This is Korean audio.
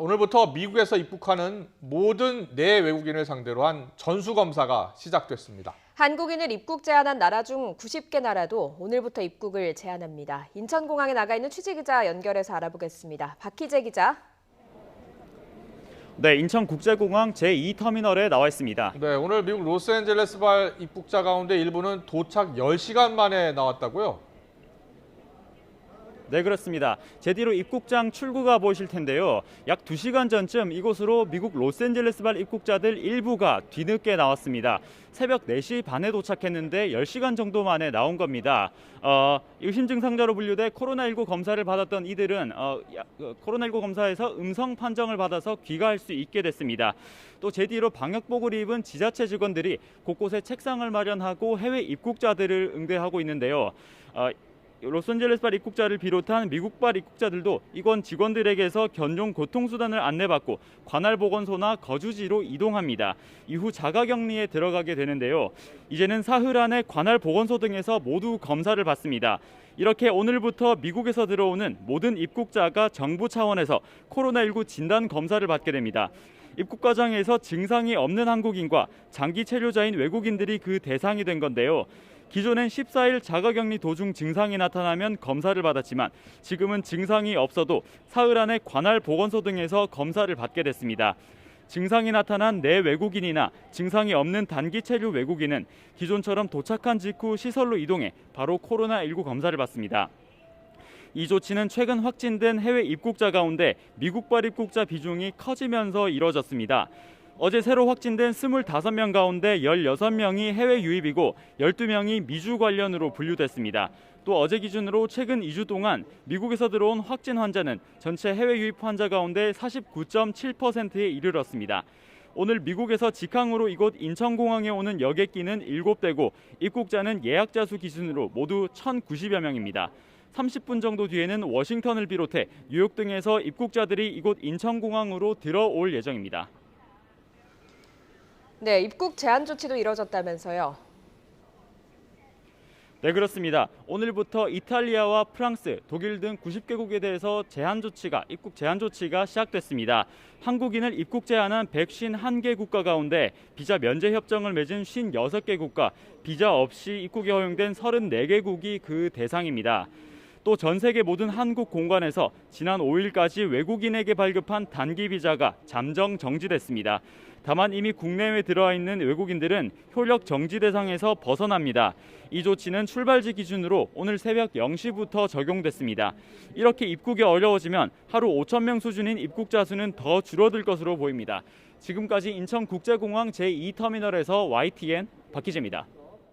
오늘부터 미국에서 입국하는 모든 내외국인을 상대로 한 전수검사가 시작됐습니다. 한국인을 입국 제한한 나라 중 90개 나라도 오늘부터 입국을 제한합니다. 인천공항에 나가 있는 취재기자 연결해서 알아보겠습니다. 박희재 기자. 네, 인천국제공항 제2터미널에 나와 있습니다. 네, 오늘 미국 로스앤젤레스발 입국자 가운데 일부는 도착 10시간 만에 나왔다고요? 네, 그렇습니다. 제디로 입국장 출구가 보이실 텐데요. 약 2시간 전쯤 이곳으로 미국 로스앤젤레스발 입국자들 일부가 뒤늦게 나왔습니다. 새벽 4시 반에 도착했는데 10시간 정도 만에 나온 겁니다. 의심 증상자로 분류돼 코로나19 검사를 받았던 이들은 코로나19 검사에서 음성 판정을 받아서 귀가할 수 있게 됐습니다. 또 제디로 방역복을 입은 지자체 직원들이 곳곳에 책상을 마련하고 해외 입국자들을 응대하고 있는데요. 로스앤젤레스발 입국자를 비롯한 미국발 입국자들도 이권 직원들에게서 견종 교통수단을 안내받고 관할 보건소나 거주지로 이동합니다. 이후 자가격리에 들어가게 되는데요. 이제는 사흘 안에 관할 보건소 등에서 모두 검사를 받습니다. 이렇게 오늘부터 미국에서 들어오는 모든 입국자가 정부 차원에서 코로나19 진단 검사를 받게 됩니다. 입국 과정에서 증상이 없는 한국인과 장기 체류자인 외국인들이 그 대상이 된 건데요. 기존엔 14일 자가격리 도중 증상이 나타나면 검사를 받았지만 지금은 증상이 없어도 사흘 안에 관할 보건소 등에서 검사를 받게 됐습니다. 증상이 나타난 내외국인이나 증상이 없는 단기 체류 외국인은 기존처럼 도착한 직후 시설로 이동해 바로 코로나19 검사를 받습니다. 이 조치는 최근 확진된 해외 입국자 가운데 미국발 입국자 비중이 커지면서 이뤄졌습니다. 어제 새로 확진된 25명 가운데 16명이 해외 유입이고 12명이 미주 관련으로 분류됐습니다. 또 어제 기준으로 최근 2주 동안 미국에서 들어온 확진 환자는 전체 해외 유입 환자 가운데 49.7%에 이르렀습니다. 오늘 미국에서 직항으로 이곳 인천공항에 오는 여객기는 7대고 입국자는 예약자 수 기준으로 모두 1,090여 명입니다. 30분 정도 뒤에는 워싱턴을 비롯해 뉴욕 등에서 입국자들이 이곳 인천공항으로 들어올 예정입니다. 네, 입국 제한 조치도 이뤄졌다면서요. 네, 그렇습니다. 오늘부터 이탈리아와 프랑스, 독일 등 90개국에 대해서 입국 제한 조치가 시작됐습니다. 한국인을 입국 제한한 151개 국가 가운데 비자 면제 협정을 맺은 56개 국가, 비자 없이 입국이 허용된 34개국이 그 대상입니다. 또 전 세계 모든 한국 공관에서 지난 5일까지 외국인에게 발급한 단기 비자가 잠정 정지됐습니다. 다만 이미 국내에 들어와 있는 외국인들은 효력 정지 대상에서 벗어납니다. 이 조치는 출발지 기준으로 오늘 새벽 0시부터 적용됐습니다. 이렇게 입국이 어려워지면 하루 5,000명 수준인 입국자 수는 더 줄어들 것으로 보입니다. 지금까지 인천국제공항 제2터미널에서 YTN 박희재입니다.